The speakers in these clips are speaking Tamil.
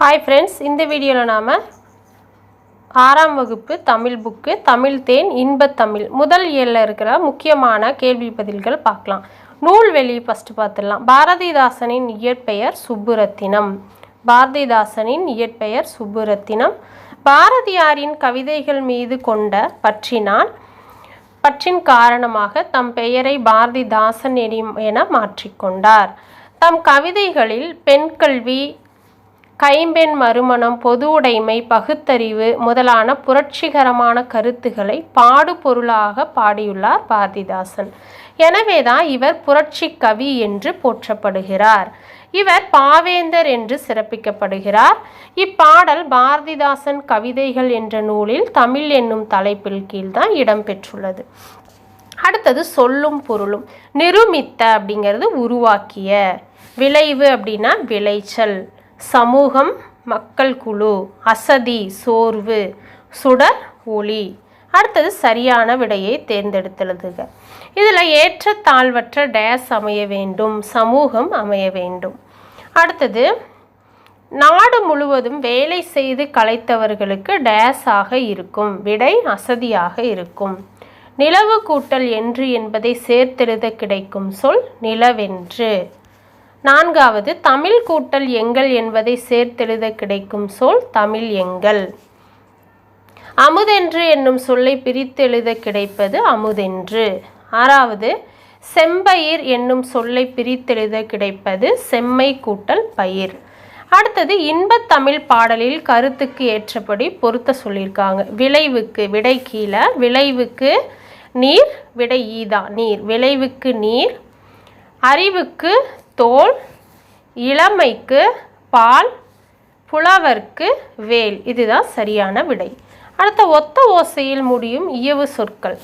ஹாய் ஃப்ரெண்ட்ஸ், இந்த வீடியோவில் நாம் 6ஆம் வகுப்பு தமிழ் புக்கு தமிழ் தேன் இன்பத்தமிழ் முதல் இயலில் இருக்கிற முக்கியமான கேள்வி பதில்கள் பார்க்கலாம். நூல்வெளி ஃபஸ்ட்டு பார்த்துடலாம். பாரதிதாசனின் இயற்பெயர் சுப்புரத்தினம். பாரதிதாசனின் இயற்பெயர் சுப்புரத்தினம். பாரதியாரின் கவிதைகள் மீது கொண்ட பற்றின் காரணமாக தம் பெயரை பாரதிதாசன் என மாற்றிக்கொண்டார். தம் கவிதைகளில் பெண் கல்வி, கைம்பெண் மறுமணம், பொது உடைமை, பகுத்தறிவு முதலான புரட்சிகரமான கருத்துக்களை பாடுபொருளாக பாடியுள்ளார் பாரதிதாசன். எனவேதான் இவர் புரட்சி கவி என்று போற்றப்படுகிறார். இவர் பாவேந்தர் என்று சிறப்பிக்கப்படுகிறார். இப்பாடல் பாரதிதாசன் கவிதைகள் என்ற நூலில் தமிழ் என்னும் தலைப்பில் கீழ்தான் இடம்பெற்றுள்ளது. அடுத்தது சொல்லும் பொருளும். நிருமித்த அப்படிங்கிறது உருவாக்கிய, விளைவு அப்படின்னா விளைச்சல், சமூகம் மக்கள் குழு, அசதி சோர்வு, சுடர் ஒளி. அடுத்தது சரியான விடையை தேர்ந்தெடுத்தெழுதுக. இதில் ஏற்ற தாழ்வற்ற டேஸ் அமைய வேண்டும், சமூகம் அமைய வேண்டும். அடுத்தது நாடு முழுவதும் வேலை செய்து களைத்தவர்களுக்கு டேஸ் ஆக இருக்கும், விடை அசதியாக இருக்கும். நிலவு கூட்டல் என்று என்பதை சேர்த்தெழுத கிடைக்கும் சொல் நிலவென்று. 4வது தமிழ் கூட்டல் எங்கள் என்பதை சேர்த்தெழுத கிடைக்கும் சொல் தமிழ் எங்கள். அமுதென்று என்னும் சொல்லை பிரித்து எழுத கிடைப்பது அமுதென்று. 6வது செம்பயிர் என்னும் சொல்லை பிரித்தெழுத கிடைப்பது செம்மை கூட்டல் பயிர். அடுத்தது இன்பத்தமிழ் பாடலில் கருத்துக்கு ஏற்றபடி பொருத்த சொல்லியிருக்காங்க. விளைவுக்கு விடை கீழே, விளைவுக்கு நீர், விடை ஈதா நீர். விளைவுக்கு நீர், அறிவுக்கு தோல், இளமைக்கு பால், புலவர்க்கு வேல். இதுதான் சரியான விடை. அடுத்த ஒத்த ஓசையில் முடியும் இயவு சொற்கள்.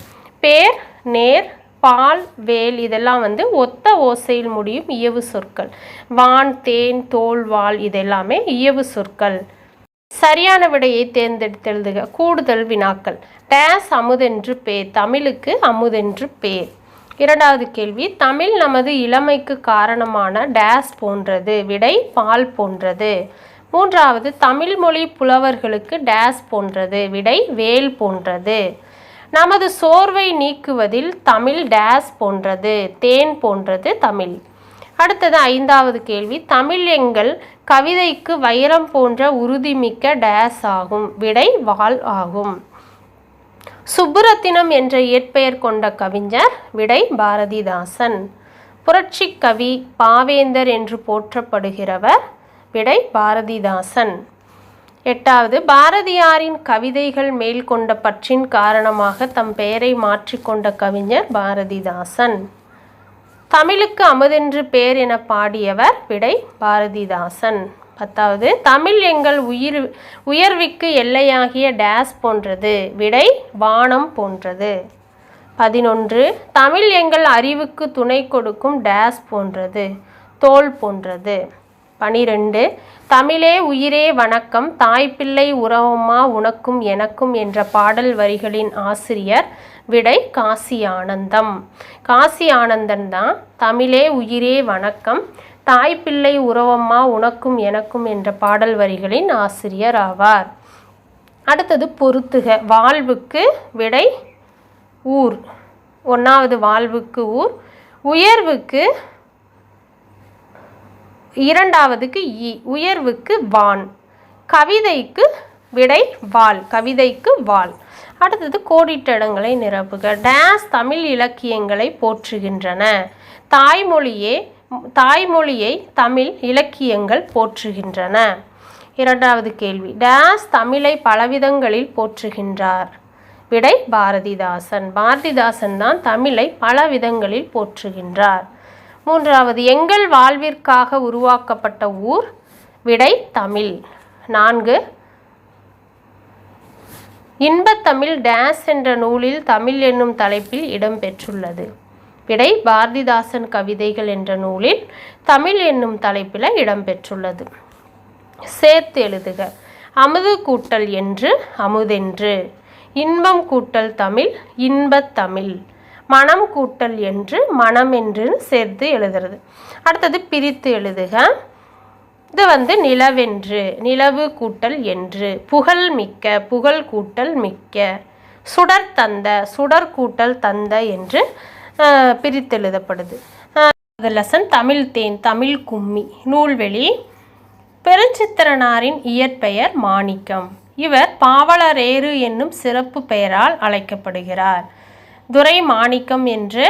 பேர், நேர், பால், வேல் இதெல்லாம் ஒத்த ஓசையில் முடியும் இயவு சொற்கள். வான், தேன், தோல், வாள் இதெல்லாமே இயவு சொற்கள். சரியான விடையை தேர்ந்தெடுத்தெழுதுக. கூடுதல் வினாக்கள். டேஸ் அமுதென்று பேர். தமிழுக்கு அமுதென்று பேர். 2வது கேள்வி, தமிழ் நமது இளமைக்கு காரணமான டேஸ் போன்றது, விடை பால் போன்றது. 3வது தமிழ் மொழி புலவர்களுக்கு டேஸ் போன்றது, விடை வேல் போன்றது. நமது சோர்வை நீக்குவதில் தமிழ் டேஸ் போன்றது, தேன் போன்றது தமிழ். அடுத்தது 5வது கேள்வி, தமிழ் எங்கள் கவிதைக்கு வைரம் போன்ற உறுதிமிக்க டேஸ் ஆகும், விடை வாள் ஆகும். சுப்புரத்தினம் என்ற இயற்பெயர் கொண்ட கவிஞர், விடை பாரதிதாசன். புரட்சி கவி, பாவேந்தர் என்று போற்றப்படுகிறவர், விடை பாரதிதாசன். 8வது பாரதியாரின் கவிதைகள் மேல் கொண்ட பற்றின் காரணமாக தம் பெயரை மாற்றிக்கொண்ட கவிஞர் பாரதிதாசன். தமிழுக்கு அமுதென்று பேர் என பாடியவர், விடை பாரதிதாசன். 10வது தமிழ் எங்கள் உயர்விற்கு எல்லையாகிய டேஸ் போன்றது, விடை வானம் போன்றது. 11 தமிழ் எங்கள் அறிவுக்கு துணை கொடுக்கும் டேஸ் போன்றது, தோல் போன்றது. 12 தமிழே உயிரே வணக்கம், தாய்ப்பிள்ளை உறவம்மா உனக்கும் எனக்கும் என்ற பாடல் வரிகளின் ஆசிரியர், விடை காசி ஆனந்தம். காசி ஆனந்தன் தான் தமிழே உயிரே வணக்கம், தாய்ப்பிள்ளை உறவம்மா உனக்கும் எனக்கும் என்ற பாடல் வரிகளின் ஆசிரியர் ஆவார். அடுத்தது பொருத்துக. வாழ்வுக்கு விடை ஊர். 1வது வாழ்வுக்கு ஊர், உயர்வுக்கு 2வதுக்கு ஈ, உயர்வுக்கு வான், கவிதைக்கு விடை வாள், கவிதைக்கு வாள். அடுத்தது கோடிட்ட இடங்களை நிரப்புக. டேஸ் தமிழ் இலக்கியங்களை போற்றுகின்றன. தாய்மொழியை தமிழ் இலக்கியங்கள் போற்றுகின்றன. 2வது கேள்வி, டேஸ் தமிழை பலவிதங்களில் போற்றுகின்றார், விடை பாரதிதாசன். பாரதிதாசன் தான் தமிழை பல விதங்களில் போற்றுகின்றார். 3வது எங்கள் வாழ்விற்காக உருவாக்கப்பட்ட ஊர், விடை தமிழ். 4 இன்பத்தமிழ் டேஸ் என்ற நூலில் தமிழ் என்னும் தலைப்பில் இடம்பெற்றுள்ளது, விடை பாரதிதாசன் கவிதைகள் என்ற நூலில் தமிழ் என்னும் தலைப்பில் இடம்பெற்றுள்ளது. சேர்த்து எழுதுக. அமுது கூட்டல் என்று அமுதென்று, இன்பம் கூட்டல் தமிழ் இன்பத்தமிழ், மனம் கூட்டல் என்று மனம் என்று சேர்த்து எழுதுறது. அடுத்தது பிரித்து எழுதுக. இது நிலவென்று, நிலவு கூட்டல் என்று. புகழ் மிக்க, புகழ் கூட்டல் மிக்க. சுடர் தந்த, சுடர் கூட்டல் தந்த என்று பிரித்தெழுதப்படுது. லெசன் தமிழ் தேன், தமிழ் கும்மி. நூல்வெளி. பெருஞ்சித்திரனாரின் இயற்பெயர் மாணிக்கம். இவர் பாவலரேறு என்னும் சிறப்பு பெயரால் அழைக்கப்படுகிறார். துரை மாணிக்கம் என்று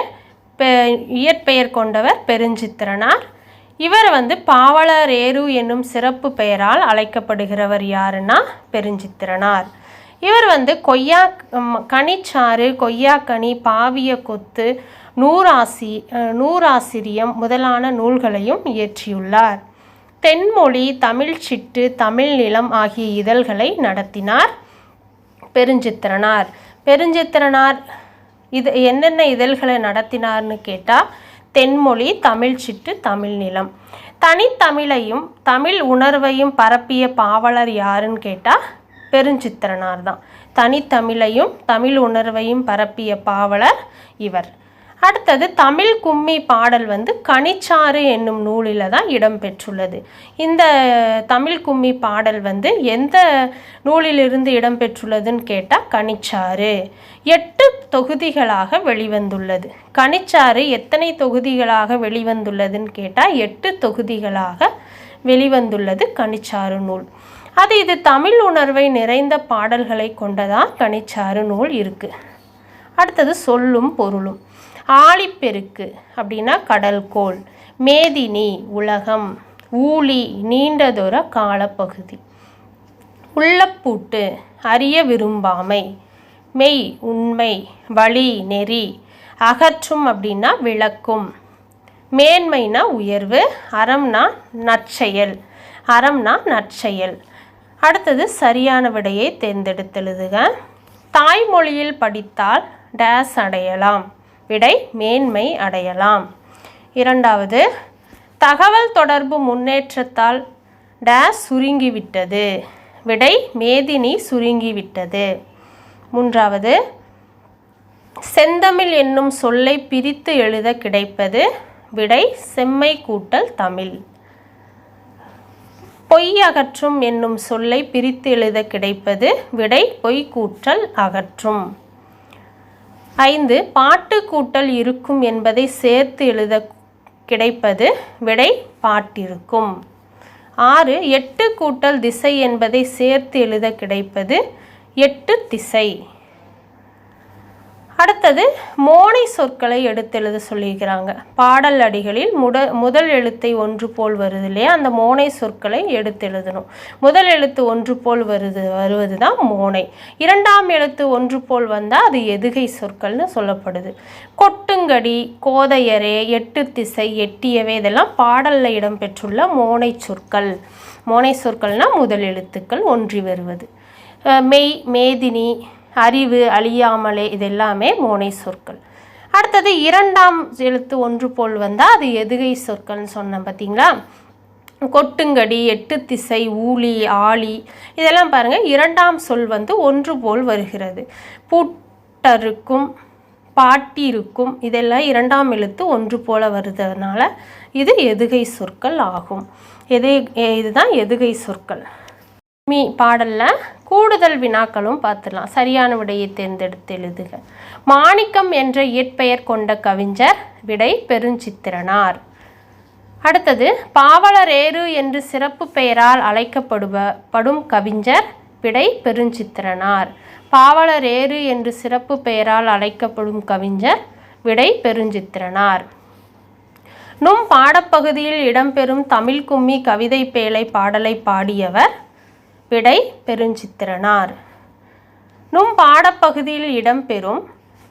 இயற்பெயர் கொண்டவர் பெருஞ்சித்திரனார். இவர் பாவலரேறு என்னும் சிறப்பு பெயரால் அழைக்கப்படுகிறவர் யாருன்னா பெருஞ்சித்திரனார். இவர் கனிச்சாறு, கொய்யாக்கனி, பாவிய கொத்து, நூறாசிரியம் முதலான நூல்களையும் இயற்றியுள்ளார். தென்மொழி, தமிழ் சிட்டு, தமிழ் நிலம் ஆகிய இதழ்களை நடத்தினார் பெருஞ்சித்திரனார். பெருஞ்சித்திரனார் என்னென்ன இதழ்களை நடத்தினார்னு கேட்டால் தென்மொழி, தமிழ் சிட்டு, தமிழ் நிலம். தனித்தமிழையும் தமிழ் உணர்வையும் பரப்பிய பாவலர் யாருன்னு கேட்டால் பெருஞ்சித்திரனார் தான். தனித்தமிழையும் தமிழ் உணர்வையும் பரப்பிய பாவலர் இவர். அடுத்தது தமிழ் கும்மி பாடல் கனிச்சாறு என்னும் நூலில் தான் இடம்பெற்றுள்ளது. இந்த தமிழ் கும்மி பாடல் எந்த நூலிலிருந்து இடம்பெற்றுள்ளதுன்னு கேட்டால் கனிச்சாறு. 8 தொகுதிகளாக வெளிவந்துள்ளது. கனிச்சாறு எத்தனை தொகுதிகளாக வெளிவந்துள்ளதுன்னு கேட்டால் 8 தொகுதிகளாக வெளிவந்துள்ளது கனிச்சாறு நூல். இது தமிழ் உணர்வை நிறைந்த பாடல்களை கொண்டதான் கனிச்சாறு நூல் இருக்குது. அடுத்தது சொல்லும் பொருளும். ஆழிப்பெருக்கு அப்படின்னா கடல்கோள். மேதினி உலகம். ஊழி நீண்டதொரு காலப்பகுதி. உள்ளப்பூட்டு அறிய விரும்பாமை. மெய் உண்மை. வழி நெறி. அகற்றும் அப்படின்னா விளக்கும். மேன்மைனா உயர்வு. அறம்னா நற்செயல். அறம்னா நற்செயல். அடுத்தது சரியான விடையை தேர்ந்தெடுத்தெழுதுக. தாய்மொழியில் படித்தால் டேஸ் அடையலாம். விடை மேன்மை அடையலாம். இரண்டாவது, தகவல் தொடர்பு முன்னேற்றத்தால் டேஸ் சுருங்கிவிட்டது. விடை மேதினி சுருங்கிவிட்டது. மூன்றாவது, செந்தமிழ் என்னும் சொல்லை பிரித்து எழுத கிடைப்பது. விடை செம்மை கூட்டல் தமிழ். பொய் அகற்றும் என்னும் சொல்லை பிரித்து எழுத கிடைப்பது. விடை பொய் கூட்டல் அகற்றும். 5, பாட்டு கூட்டல் இருக்கும் என்பதை சேர்த்து எழுத கிடைப்பது. விடை பாட்டிருக்கும். 6, 8 கூட்டல் திசை என்பதை சேர்த்து எழுத கிடைப்பது. 8 திசை. அடுத்தது மோனை சொற்களை எடுத்தெழுத சொல்லியிருக்கிறாங்க. பாடல் அடிகளில் முதல் எழுத்தை ஒன்று போல் வருது இல்லையா, அந்த மோனை சொற்களை எடுத்தெழுதணும். முதல் எழுத்து ஒன்று போல் வருவது தான் மோனை. இரண்டாம் எழுத்து ஒன்று போல் வந்தால் அது எதுகை சொற்கள்னு சொல்லப்படுது. கொட்டுங்கடி, கோதையரே, 8 திசை, எட்டியவே இதெல்லாம் பாடலில் இடம்பெற்றுள்ள மோனை சொற்கள். மோனை சொற்கள்னால் முதல் எழுத்துக்கள் ஒன்றி வருவது. மெய், மேதினி, அறிவு, அழியாமலே இதெல்லாமே மோனை சொற்கள். அடுத்தது இரண்டாம் எழுத்து ஒன்று போல் வந்தால் அது எதுகை சொற்கள்னு சொன்னேன் பார்த்தீங்களா. கொட்டுங்கடி, 8 திசை, ஊழி, ஆழி இதெல்லாம் பாருங்கள் இரண்டாம் சொல் ஒன்று போல் வருகிறது. பூட்டருக்கும் பாட்டிருக்கும் இதெல்லாம் இரண்டாம் எழுத்து ஒன்று போல வருதுனால இது எதுகை சொற்கள் ஆகும். இதுதான் எதுகை சொற்கள். பாடலில் கூடுதல் வினாக்களும் பார்த்துடலாம். சரியான விடையை தேர்ந்தெடுத்து எழுதுக. மாணிக்கம் என்ற இயற்பெயர் கொண்ட கவிஞர். விடை பெருஞ்சித்திரனார். அடுத்தது பாவலரேறு என்று சிறப்பு பெயரால் அழைக்கப்படும் கவிஞர். விடை பெருஞ்சித்திரனார். பாவலரேறு என்று சிறப்பு பெயரால் அழைக்கப்படும் கவிஞர். விடை பெருஞ்சித்திரனார். நும் பாடப்பகுதியில் இடம்பெறும் தமிழ் கும்மி கவிதை பேழை பாடலை பாடியவர். விடை பெருஞ்சித்திரனார். நும் பாடப்பகுதியில் இடம்பெறும்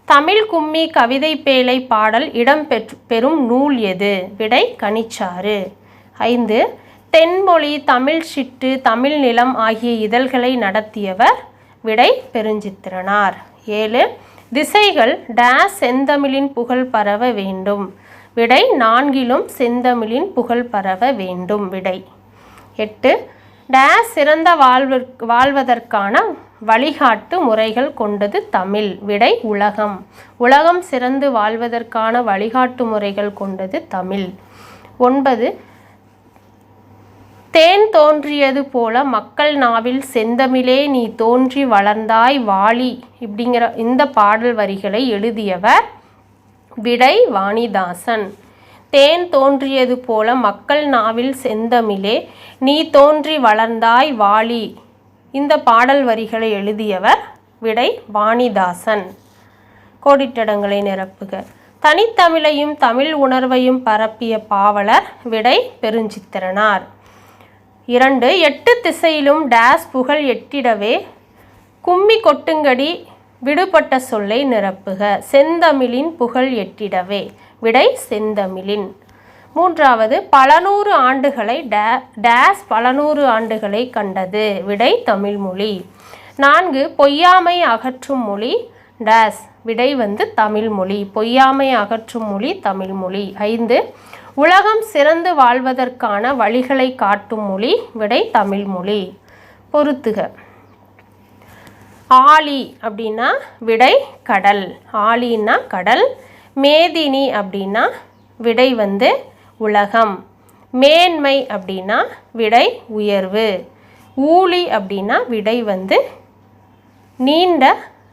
தமிழ் கும்மி கவிதை பேழை பாடல் இடம்பெறும் நூல் எது? விடை கனிச்சாறு. 5, தென்மொழி, தமிழ் சிட்டு, தமிழ் நிலம் ஆகிய இதழ்களை நடத்தியவர். விடை பெருஞ்சித்திரனார். 7, திசைகள் டேஸ் செந்தமிழின் புகழ் பரவ வேண்டும். விடை 4லும் செந்தமிழின் புகழ் பரவ வேண்டும். விடை 8, டேஸ் சிறந்த வாழ்வதற்கான வழிகாட்டு முறைகள் கொண்டது தமிழ். விடை உலகம். உலகம் சிறந்து வாழ்வதற்கான வழிகாட்டு முறைகள் கொண்டது தமிழ். 9, தேன் தோன்றியது போல மக்கள் நாவில் செந்தமிழே நீ தோன்றி வளர்ந்தாய் வாழி இப்படிங்கிற இந்த பாடல் வரிகளை எழுதியவர் விடை வாணிதாசன். தேன் தோன்றியது போல மக்கள் நாவில் செந்தமிழே நீ தோன்றி வளர்ந்தாய் வாழி இந்த பாடல் வரிகளை எழுதியவர் விடை வாணிதாசன். கோடிட்டடங்களை நிரப்புக. தனித்தமிழையும் தமிழ் உணர்வையும் பரப்பிய பாவலர் விடை பெருஞ்சித்திரனார். 2. 8 திசையிலும் டேஸ் புகழ் எட்டிடவே கும்மி கொட்டுங்கடி விடுபட்ட சொல்லை நிரப்புக. செந்தமிழின் புகழ் எட்டிடவே விடை செந்தமிழின். 3. பல நூறு ஆண்டுகளை டேஸ் பல நூறு ஆண்டுகளை கண்டது விடை தமிழ்மொழி. 4. பொய்யாமை அகற்றும் மொழி டேஸ் விடை தமிழ்மொழி. பொய்யாமை அகற்றும் மொழி தமிழ்மொழி. 5. உலகம் சிறந்து வாழ்வதற்கான வழிகளை காட்டும் மொழி விடை தமிழ்மொழி. பொறுத்துக. ஆழி அப்படின்னா விடை கடல். ஆழின்னா கடல். மேதினி அப்படின்னா விடை உலகம். மேன்மை அப்படின்னா விடை உயர்வு. ஊழி அப்படின்னா விடை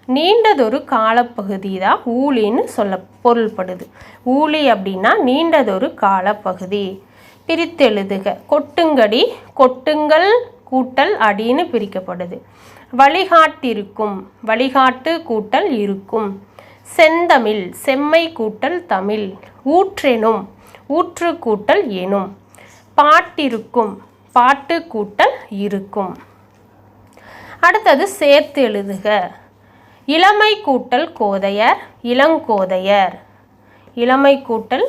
நீண்டதொரு காலப்பகுதி தான் ஊழின்னு பொருள்படுது. ஊழி அப்படின்னா நீண்டதொரு காலப்பகுதி. பிரித்தெழுதுக. கொட்டுங்கடி கொட்டுங்கள் கூட்டல் அடின்னு பிரிக்கப்படுது. வழிகாட்டிருக்கும் வழிகாட்டு கூட்டல் இருக்கும். செந்தமிழ் செம்மை கூட்டல் தமிழ். ஊற்றெனும் ஊற்று கூட்டல் எனும். பாட்டிருக்கும் பாட்டு கூட்டல் இருக்கும். அடுத்தது சேர்த்து எழுதுக. இளமை கூட்டல் கோதையர் இளங்கோதையர். இளமை கூட்டல்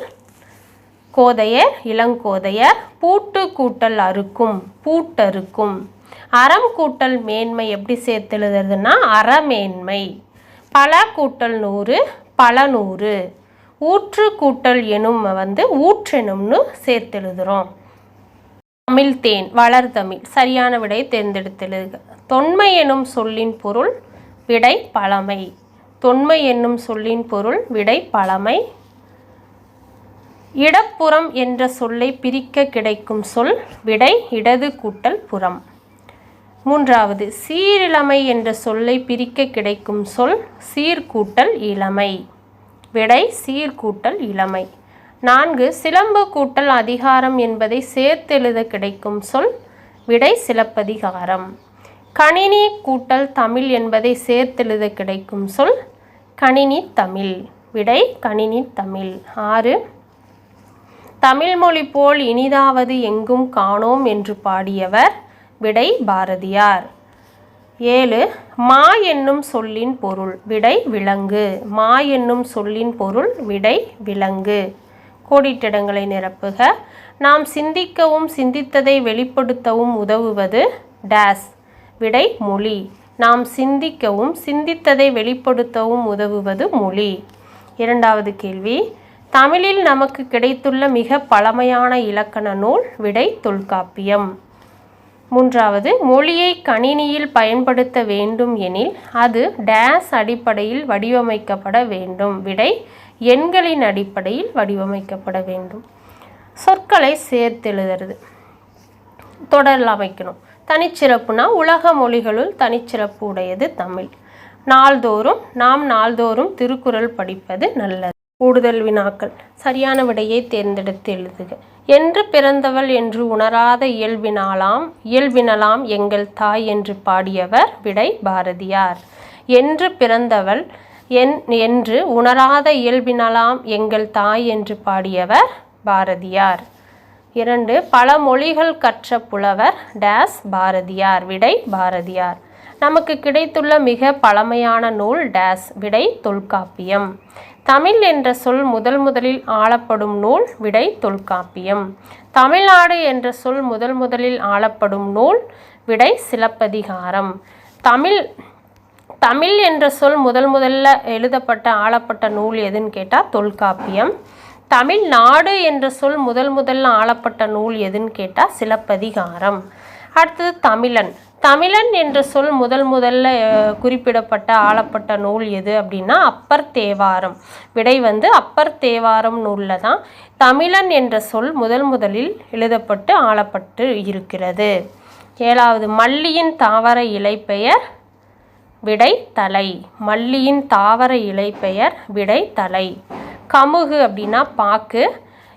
கோதையர் இளங்கோதையர். பூட்டு கூட்டல் அறுக்கும் பூட்டறுக்கும். அறம் கூட்டல் மேன்மை எப்படி சேர்த்து எழுதுறதுன்னா அறமேன்மை. பல கூட்டல் நூறு பல நூறு. ஊற்று கூட்டல் எனும் ஊற்றெனும்னு சேர்த்து எழுதுகிறோம். தமிழ் தேன் வளர்தமிழ். சரியான விடை தேர்ந்தெடுத்தெழுதுக. தொன்மை எனும் சொல்லின் பொருள் விடை பழமை. தொன்மை என்னும் சொல்லின் பொருள் விடை பழமை. இடப்புறம் என்ற சொல்லை பிரிக்க கிடைக்கும் சொல் விடை இடது கூட்டல் புறம். 3. சீரிழமை என்ற சொல்லை பிரிக்க கிடைக்கும் சொல் சீர்கூட்டல் இளமை. விடை சீர்கூட்டல் இளமை. 4. சிலம்பு கூட்டல் அதிகாரம் என்பதை சேர்த்தெழுத கிடைக்கும் சொல் விடை சிலப்பதிகாரம். கணினி கூட்டல் தமிழ் என்பதை சேர்த்தெழுத கிடைக்கும் சொல் கணினி தமிழ். விடை கணினி தமிழ். 6. தமிழ்மொழி போல் இனிதாவது எங்கும் காணோம் என்று பாடியவர் விடை பாரதியார். 7. மா என்னும் சொல்லின் பொருள் விடை விலங்கு. மா என்னும் சொல்லின் பொருள் விடை விலங்கு. கோடிட்டடங்களை நிரப்புக. நாம் சிந்திக்கவும் சிந்தித்ததை வெளிப்படுத்தவும் உதவுவது டேஸ் விடை மொழி. நாம் சிந்திக்கவும் சிந்தித்ததை வெளிப்படுத்தவும் உதவுவது மொழி. 2வது கேள்வி. தமிழில் நமக்கு கிடைத்துள்ள மிக பழமையான இலக்கண நூல் விடை தொல்காப்பியம். 3. மொழியை கணினியில் பயன்படுத்த வேண்டும் எனில் அது டேஸ் அடிப்படையில் வடிவமைக்கப்பட வேண்டும் விடை எண்களின் அடிப்படையில் வடிவமைக்கப்பட வேண்டும். சொற்களை சேர்த்தெழுதுறது தொடரில் அமைக்கணும். தனிச்சிறப்புனா உலக மொழிகளுள் தனிச்சிறப்பு உடையது தமிழ். நாம் நாள்தோறும் திருக்குறள் படிப்பது நல்லது. கூடுதல் வினாக்கள். சரியான விடையை தேர்ந்தெடுத்து எழுதுக. என்று பிறந்தவள் என்று உணராத இயல்பினலாம் எங்கள் தாய் என்று பாடியவர் விடை பாரதியார். என்று பிறந்தவள் என்று உணராத இயல்பினலாம் எங்கள் தாய் என்று பாடியவர் பாரதியார். 2. பல மொழிகள் கற்ற புலவர் டேஸ் பாரதியார். விடை பாரதியார். நமக்கு கிடைத்துள்ள மிக பழமையான நூல் டேஸ் விடை தொல்காப்பியம். தமிழ் என்ற சொல் முதலில் ஆளப்படும் நூல் விடை தொல்காப்பியம். தமிழ்நாடு என்ற சொல் முதலில் ஆளப்படும் நூல் விடை சிலப்பதிகாரம். தமிழ் என்ற சொல் முதல்ல எழுதப்பட்ட ஆளப்பட்ட நூல் எதுன்னு கேட்டால் தொல்காப்பியம். தமிழ்நாடு என்ற சொல் முதல்ல ஆளப்பட்ட நூல் எதுன்னு கேட்டால் சிலப்பதிகாரம். அடுத்தது தமிழன். தமிழன் என்ற சொல் முதல்ல குறிப்பிடப்பட்ட ஆளப்பட்ட நூல் எது அப்படின்னா அப்பர் தேவாரம். விடை வந்து அப்பர் தேவாரம் நூலில் தான் தமிழன் என்ற சொல் முதலில் எழுதப்பட்டு ஆளப்பட்டு இருக்கிறது. 7வது மல்லியின் தாவர இலைப்பெயர். விடை தலை. மல்லியின் தாவர இலைப்பெயர். விடை தலை. கமுகு அப்படின்னா பாக்கு,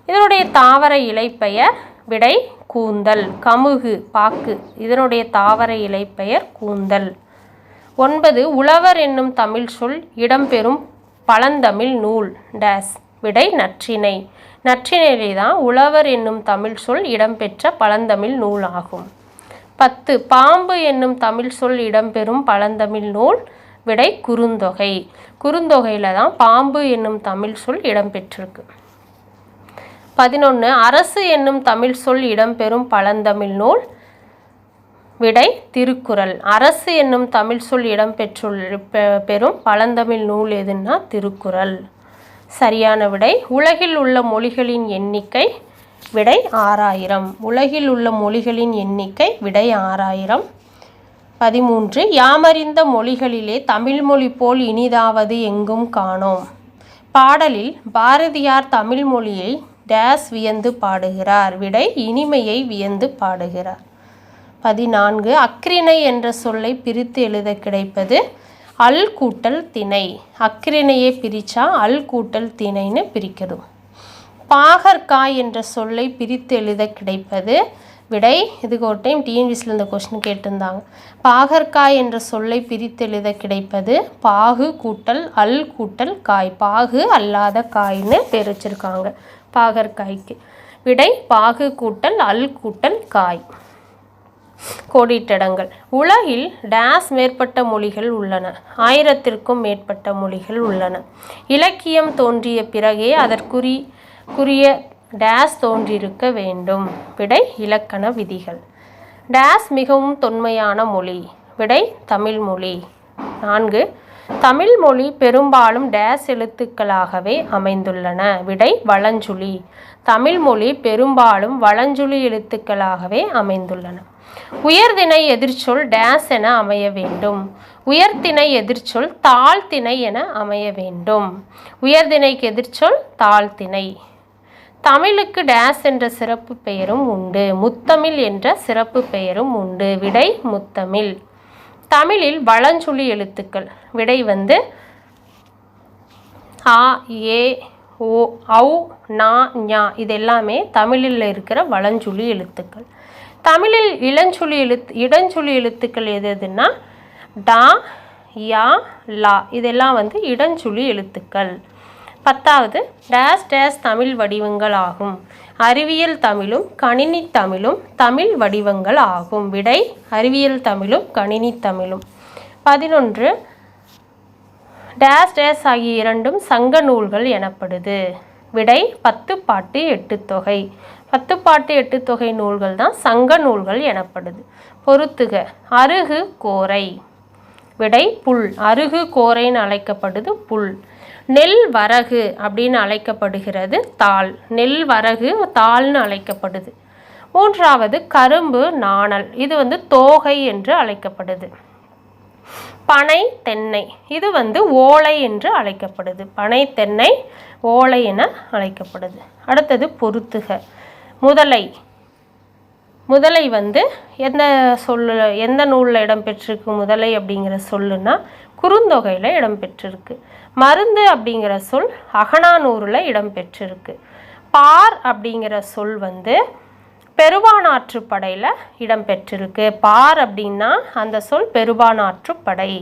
இதனுடைய தாவர இலைப்பெயர். விடை கூந்தல். கமுகு பாக்கு, இதனுடைய தாவர இலைப்பெயர் கூந்தல். 9 உழவர் என்னும் தமிழ் சொல் இடம்பெறும் பழந்தமிழ் நூல் டேஸ். விடை நற்றிணை. நற்றிணை தான் உழவர் என்னும் தமிழ் சொல் இடம்பெற்ற பழந்தமிழ் நூல் ஆகும். 10 பாம்பு என்னும் தமிழ் சொல் இடம்பெறும் பழந்தமிழ் நூல். விடை குறுந்தொகை. குறுந்தொகையில் தான் பாம்பு என்னும் தமிழ் சொல் இடம்பெற்றிருக்கு. 11 அரசு என்னும் தமிழ் சொல் இடம்பெறும் பழந்தமிழ் நூல். விடை திருக்குறள். அரசு என்னும் தமிழ் சொல் பெறும் பழந்தமிழ் நூல் எதுன்னா திருக்குறள். சரியான விடை. உலகில் உள்ள மொழிகளின் எண்ணிக்கை. விடை 6000. உலகில் உள்ள மொழிகளின் எண்ணிக்கை. விடை 6000. 13 யாமறிந்த மொழிகளிலே தமிழ்மொழி போல் இனிதாவது எங்கும் காணோம். பாடலில் பாரதியார் தமிழ் மொழியை டேஸ் வியந்து பாடுகிறார். விடை இனிமையை வியந்து பாடுகிறார். 14 அக்ரிணை என்ற சொல்லை பிரித்து எழுத கிடைப்பது அல் கூட்டல் திணை. அக்ரிணையை பிரித்தா அல் கூட்டல் திணைன்னு பிரிக்கணும். பாகற்காய் என்ற சொல்லை பிரித்து எழுத கிடைப்பது. விடை இதுக்கு ஒரு டைம் டிஎன்பிஎஸ்சியில் இந்த கொஸ்டின் கேட்டிருந்தாங்க. பாகற்காய் என்ற சொல்லை பிரித்து எழுத கிடைப்பது பாகு கூட்டல் அல் கூட்டல் காய். பாகு அல்லாத காய்னு பேர் வச்சுருக்காங்க பாகற்காய்க்கு. விடை பாகு கூட்டல் அல் கூட்டல் காய். கோடிட்டடங்கள். உலகில் டேஸ் மேற்பட்ட மொழிகள் உள்ளன. 1000க்கும் மேற்பட்ட மொழிகள் உள்ளன. இலக்கியம் தோன்றிய பிறகே அதற்குரிய டேஸ் தோன்றியிருக்க வேண்டும். விடை இலக்கண விதிகள். டேஸ் மிகவும் தொன்மையான மொழி. விடை தமிழ் மொழி. 4 தமிழ் மொழி பெரும்பாலும் டேஸ் எழுத்துக்களாகவே அமைந்துள்ளன. விடை வலஞ்சுழி. தமிழ் மொழி பெரும்பாலும் வலஞ்சுழி எழுத்துக்களாகவே அமைந்துள்ளன. உயர்திணை எதிர்ச்சொல் டேஸ் என அமைய வேண்டும். உயர்திணை எதிர்ச்சொல் தாழ்த்திணை என அமைய வேண்டும். உயர்திணைக்கு எதிர்ச்சொல் தாழ்த்திணை. தமிழுக்கு டேஸ் என்ற சிறப்பு பெயரும் உண்டு. முத்தமிழ் என்ற சிறப்பு பெயரும் உண்டு. விடை முத்தமிழ். தமிழில் வலஞ்சுழி எழுத்துக்கள். விடை வந்து ஆ, ஏ, ஓ, ஔ, நா, ஞா இதெல்லாமே தமிழில் இருக்கிற வலஞ்சுழி எழுத்துக்கள். தமிழில் இடஞ்சுழி எழுத்துக்கள் எதுன்னா டா, யா, லா இதெல்லாம் வந்து இடஞ்சுழி எழுத்துக்கள். 10வது டேஸ் டேஸ் தமிழ் வடிவங்கள் ஆகும். அறிவியல் தமிழும் கணினி தமிழும் தமிழ் வடிவங்கள் ஆகும். விடை அறிவியல் தமிழும் கணினி தமிழும். 11 டேஸ் டேஸ் ஆகிய இரண்டும் சங்க நூல்கள் எனப்படுது. விடை 10 பாட்டு 8 தொகை. 10 பாட்டு 8 தொகை நூல்கள் தான் சங்க நூல்கள் எனப்படுது. பொறுத்துக. அருகு கோரை. விடை புல். அருகு கோரைன்னு அழைக்கப்படுது புல். நெல் வரகு அப்படின்னு அழைக்கப்படுகிறது தாள். நெல் வரகு தாள்னு அழைக்கப்படுது. 3வது கரும்பு நாணல். இது வந்து தோகை என்று அழைக்கப்படுது. பனை தென்னை. இது வந்து ஓலை என்று அழைக்கப்படுது. பனை தென்னை ஓலை என அழைக்கப்படுது. அடுத்தது பொறுத்துக. முதலை. முதலை வந்து எந்த நூலில் இடம்பெற்றிருக்கு முதலை அப்படிங்கிற சொல்லுன்னா குறுந்தொகையில் இடம்பெற்றிருக்கு. மருந்து அப்படிங்கிற சொல் அகநானூறில் இடம்பெற்றிருக்கு. பார் அப்படிங்கிற சொல் வந்து பெருவானாற்றுப்படையில் இடம்பெற்றிருக்கு. பார் அப்படின்னா அந்த சொல் பெருவானாற்றுப்படை.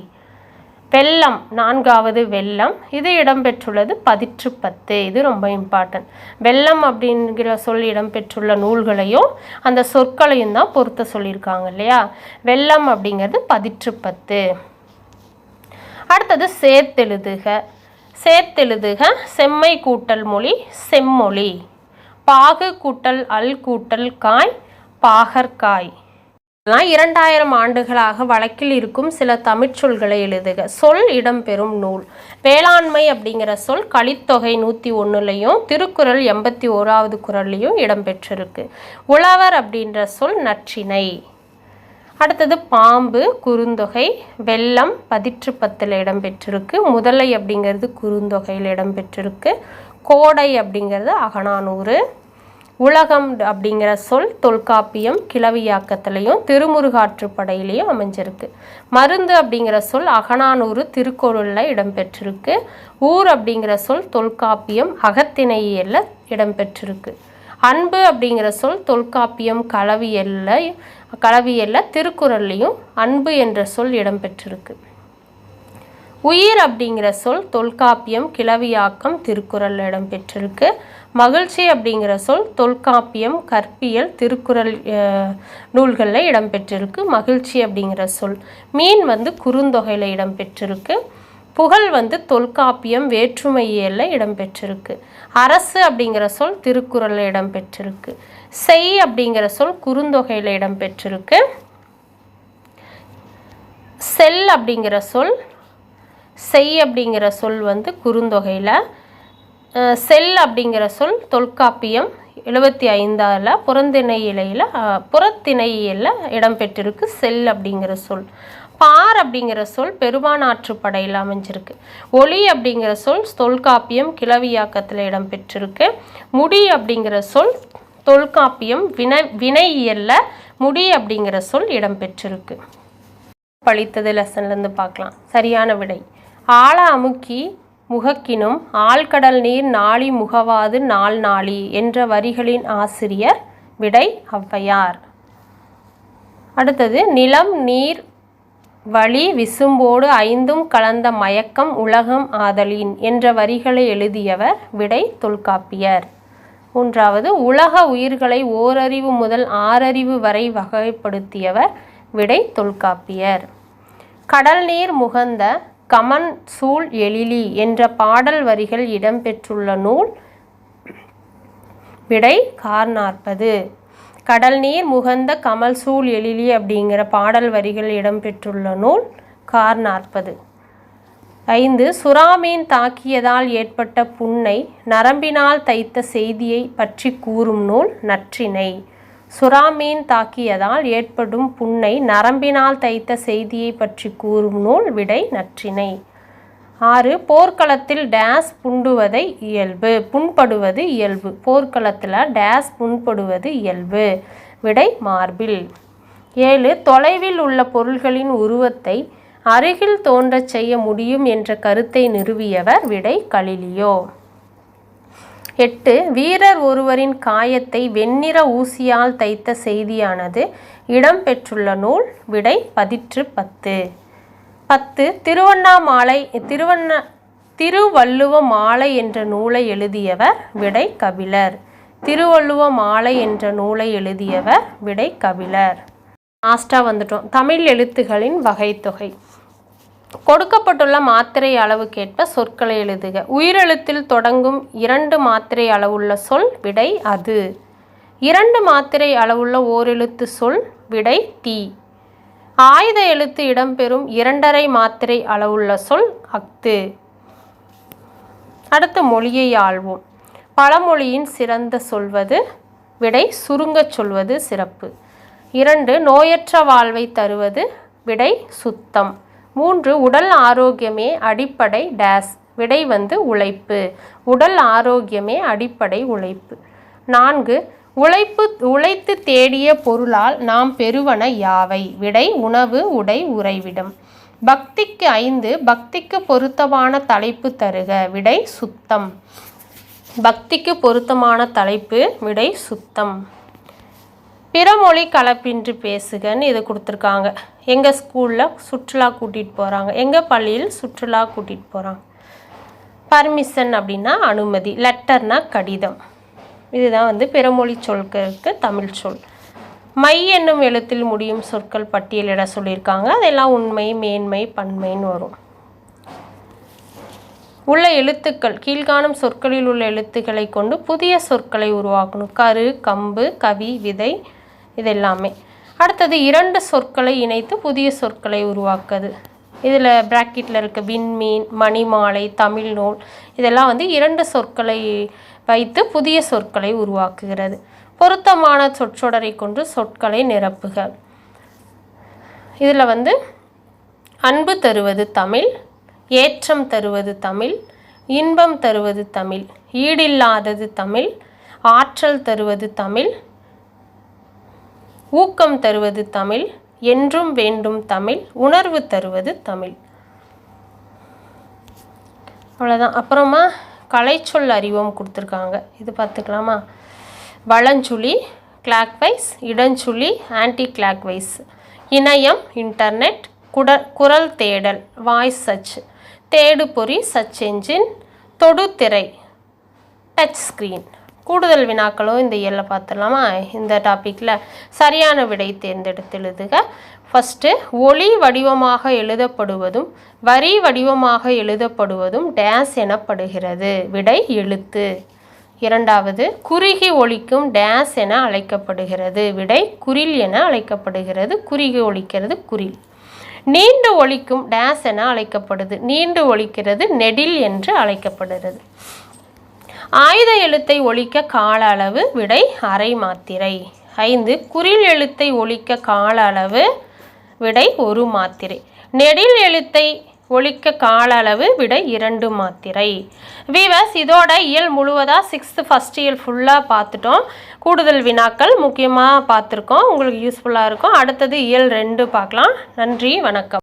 வெள்ளம் 4வது வெள்ளம். இது இடம்பெற்றுள்ளது 10. இது ரொம்ப இம்பார்ட்டன்ட். வெள்ளம் அப்படிங்கிற சொல் இடம்பெற்றுள்ள நூல்களையும் அந்த சொற்களையும் தான் பொறுத்த சொல்லியிருக்காங்க இல்லையா. வெள்ளம் அப்படிங்கிறது 10. அடுத்தது சேர்த்தெழுதுக. சேர்த்தெழுதுக செம்மை கூட்டல் மொழி செம்மொழி. பாகு கூட்டல் அல் கூட்டல் காய் பாகற்காய். 2000 ஆண்டுகளாக வழக்கில் இருக்கும் சில தமிழ்ச்சொல்களை எழுதுக. சொல் இடம்பெறும் நூல். வேளாண்மை அப்படிங்கிற சொல் கலித்தொகை 101லையும் திருக்குறள் 81வது குறள்லையும் இடம்பெற்றிருக்கு. உழவர் அப்படின்ற சொல் நற்றிணை. அடுத்தது பாம்பு குறுந்தொகை, வெள்ளம் பதிற்றுப்பத்தில் இடம்பெற்றிருக்கு, முதலை அப்படிங்கிறது குறுந்தொகையில் இடம்பெற்றிருக்கு, கோடை அப்படிங்கிறது அகநானூறு, உலகம் அப்படிங்கிற சொல் தொல்காப்பியம் கிளவியாக்கத்திலையும் திருமுருகாற்றுப்படையிலையும் அமைஞ்சிருக்கு, மருந்து அப்படிங்கிற சொல் அகநானூறு திருக்குறளில் இடம்பெற்றிருக்கு, ஊர் அப்படிங்கிற சொல் தொல்காப்பியம் அகத்திணையியல்ல இடம்பெற்றிருக்கு, அன்பு அப்படிங்கிற சொல் தொல்காப்பியம் களவியல்ல திருக்குறள்லையும் அன்பு என்ற சொல் இடம்பெற்றிருக்கு, உயிர் அப்படிங்கிற சொல் தொல்காப்பியம் கிளவியாக்கம் திருக்குறளில் இடம்பெற்றிருக்கு, மகிழ்ச்சி அப்படிங்கிற சொல் தொல்காப்பியம் கற்பியல் திருக்குறள் நூல்களில் இடம்பெற்றிருக்கு மகிழ்ச்சி அப்படிங்கிற சொல், மீன் குறுந்தொகையில் இடம்பெற்றிருக்கு, புகழ் தொல்காப்பியம் வேற்றுமையியலில் இடம்பெற்றிருக்கு, அரசு அப்படிங்கிற சொல் திருக்குறளில் இடம்பெற்றிருக்கு, செய் அப்படிங்கிற சொல் குறுந்தொகையில் இடம்பெற்றிருக்கு, செல் அப்படிங்கிற சொல் செய் அப்படிங்கிற சொல் குறுந்தொகையில், செல் அப்படிங்கிற சொல் தொல்காப்பியம் 75 புறத்திணையியலில் இடம்பெற்றிருக்கு செல் அப்படிங்கிற சொல், பார் அப்படிங்கிற சொல் பெருமானாற்றுப்படையில் அமைஞ்சிருக்கு, ஒளி அப்படிங்கிற சொல் தொல்காப்பியம் கிளவியாக்கத்தில் இடம்பெற்றிருக்கு, முடி அப்படிங்கிற சொல் தொல்காப்பியம் வினையியல்ல முடி அப்படிங்கிற சொல் இடம்பெற்றிருக்கு. படித்தது லெசன்லேருந்து பார்க்கலாம். சரியான விடை ஆழ அமுக்கி முகக்கினும் ஆழ்கடல் நீர் நாளி முகவாது நாள் நாளி என்ற வரிகளின் ஆசிரியர் விடை ஔவையார். அடுத்தது நிலம் நீர் வழி விசும்போடு ஐந்தும் கலந்த மயக்கம் உலகம் ஆதலின் என்ற வரிகளை எழுதியவர் விடை தொல்காப்பியர். மூன்றாவது உலக உயிர்களை ஓரறிவு முதல் 6 அறிவு வரை வகைப்படுத்தியவர் விடை தொல்காப்பியர். கடல் நீர் முகந்த கமன் சூழ் எழிலி என்ற பாடல் வரிகள் இடம்பெற்றுள்ள நூல் விடை கார் 40. கடல் நீர் முகந்த கமல் சூழ் எழிலி அப்படிங்கிற பாடல் வரிகள் இடம்பெற்றுள்ள நூல் கார் 40. 5 சுறாமீன் தாக்கியதால் ஏற்பட்ட புண்ணை நரம்பினால் தைத்த செய்தியை பற்றி கூறும் நூல் நற்றிணை. சுறாமீன் தாக்கியதால் ஏற்படும் புண்ணை நரம்பினால் தைத்த செய்தியை பற்றி கூறும் நூல் விடை நற்றிணை. 6 போர்க்களத்தில் டேஸ் புண்படுவது இயல்பு. போர்க்களத்தில் டேஸ் புண்படுவது இயல்பு. விடை மார்பில். 7 தொலைவில் உள்ள பொருள்களின் உருவத்தை அருகில் தோன்றச் செய்ய முடியும் என்ற கருத்தை நிறுவியவர் விடை கலிலியோ. 8 வீரர் ஒருவரின் காயத்தை வெண்ணிற ஊசியால் தைத்த செய்தியானது இடம்பெற்றுள்ள நூல் விடை பதிற்று 10. 10 திருவள்ளுவ மாலை என்ற நூலை எழுதியவர் விடை கபிலர். திருவள்ளுவ மாலை என்ற நூலை எழுதியவர் விடை கபிலர். லாஸ்ட்டாக வந்துட்டோம். தமிழ் எழுத்துகளின் வகைத்தொகை. கொடுக்கப்பட்டுள்ள மாத்திரை அளவுக்கேற்ப சொற்களை எழுதுக. உயிரெழுத்தில் தொடங்கும் 2 மாத்திரை அளவுள்ள சொல் விடை அது. 2 மாத்திரை அளவுள்ள ஓரெழுத்து சொல் விடை தீ. ஆயுத எழுத்து இடம்பெறும் 2½ மாத்திரை அளவுள்ள சொல் அஃது. அடுத்த மொழியை ஆள்வோம். பழமொழியின் சிறந்த சொல்வது விடை சுருங்கச் சொல்வது சிறப்பு. 2 நோயற்ற வாழ்வை தருவது விடை சுத்தம். 3 உடல் ஆரோக்கியமே அடிப்படை டேஸ் விடை உழைப்பு. உடல் ஆரோக்கியமே அடிப்படை உழைப்பு. 4 உழைத்து தேடிய பொருளால் நாம் பெறுவன யாவை விடை உணவு உடை உறைவிடம். பக்திக்கு 5 பக்திக்கு பொருத்தமான தலைப்பு தருக விடை சுத்தம். பக்திக்கு பொருத்தமான தலைப்பு விடை சுத்தம். பிறமொழி கலப்பின்றி பேசுகன்னு இது கொடுத்துருக்காங்க. எங்கள் ஸ்கூலில் சுற்றுலா கூட்டிகிட்டு போகிறாங்க, எங்கள் பள்ளியில் சுற்றுலா கூட்டிகிட்டு போகிறாங்க. பர்மிஷன் அப்படின்னா அனுமதி, லெட்டர்னா கடிதம். இதுதான் பிறமொழி சொற்களுக்கு தமிழ் சொல். மை என்னும் எழுத்தில் முடியும் சொற்கள் பட்டியலிட சொல்லியிருக்காங்க. அதெல்லாம் உண்மை மேன்மை பன்மைன்னு வரும். உள்ள எழுத்துக்கள் கீழ்காணும் சொற்களில் உள்ள எழுத்துக்களை கொண்டு புதிய சொற்களை உருவாக்கணும். கரு கம்பு கவி விதை இதெல்லாமே. அடுத்தது 2 சொற்களை இணைத்து புதிய சொற்களை உருவாக்குது. இதில் பிராக்கெட்டில் இருக்க விண்மீன் மணிமாலை தமிழ் நூல் இதெல்லாம் 2 சொற்களை வைத்து புதிய சொற்களை உருவாக்குகிறது. பொருத்தமான சொற்றொடரை கொண்டு சொற்களை நிரப்புக. இதில் வந்து அன்பு தருவது தமிழ், ஏற்றம் தருவது தமிழ், இன்பம் தருவது தமிழ், ஈடில்லாதது தமிழ், ஆற்றல் தருவது தமிழ், ஊக்கம் தருவது தமிழ், என்றும் வேண்டும் தமிழ், உணர்வு தருவது தமிழ். அவ்வளோதான். அப்புறமா கலைச்சொல் அறிவோம் கொடுத்துருக்காங்க. இது பார்த்துக்கலாமா? வலஞ்சுழி கிளாக்வைஸ், இடஞ்சுழி ஆன்டி கிளாக்வைஸ், இணையம் இன்டர்நெட், குரல் தேடல் வாய்ஸ் சர்ச், தேடுபொறி சர்ச் என்ஜின், தொடுதிரை டச் ஸ்க்ரீன். கூடுதல் வினாக்களும் இந்த இயலில் பார்த்துடலாமா? இந்த டாப்பிக்கில் சரியான விடை தேர்ந்தெடுத்து எழுதுக. ஃபஸ்ட்டு, ஒளி வடிவமாக எழுதப்படுவதும் வரி வடிவமாக எழுதப்படுவதும் டேஸ் எனப்படுகிறது. விடை எழுத்து. இரண்டாவது, குறுகி ஒலிக்கும் டேஸ் என அழைக்கப்படுகிறது. விடை குறில் என அழைக்கப்படுகிறது. குறுகி ஒலிக்கிறது குறில். நீண்டு ஒலிக்கும் டேஸ் என அழைக்கப்படுது. நீண்டு ஒலிக்கிறது நெடில் என்று அழைக்கப்படுகிறது. ஆயுத எழுத்தை ஒலிக்க கால அளவு. விடை அரை மாத்திரை. 5, குறில் எழுத்தை ஒலிக்க கால அளவு. விடை 1 மாத்திரை. நெடில் எழுத்தை ஒலிக்க கால அளவு. விடை 2 மாத்திரை. வீவர்ஸ், இதோட இயல் முழுவதாக 6th ஃபஸ்ட் இயல் ஃபுல்லாக பார்த்துட்டோம். கூடுதல் வினாக்கள் முக்கியமாக பார்த்துருக்கோம். உங்களுக்கு யூஸ்ஃபுல்லாக இருக்கும். அடுத்தது இயல் 2 பார்க்கலாம். நன்றி, வணக்கம்.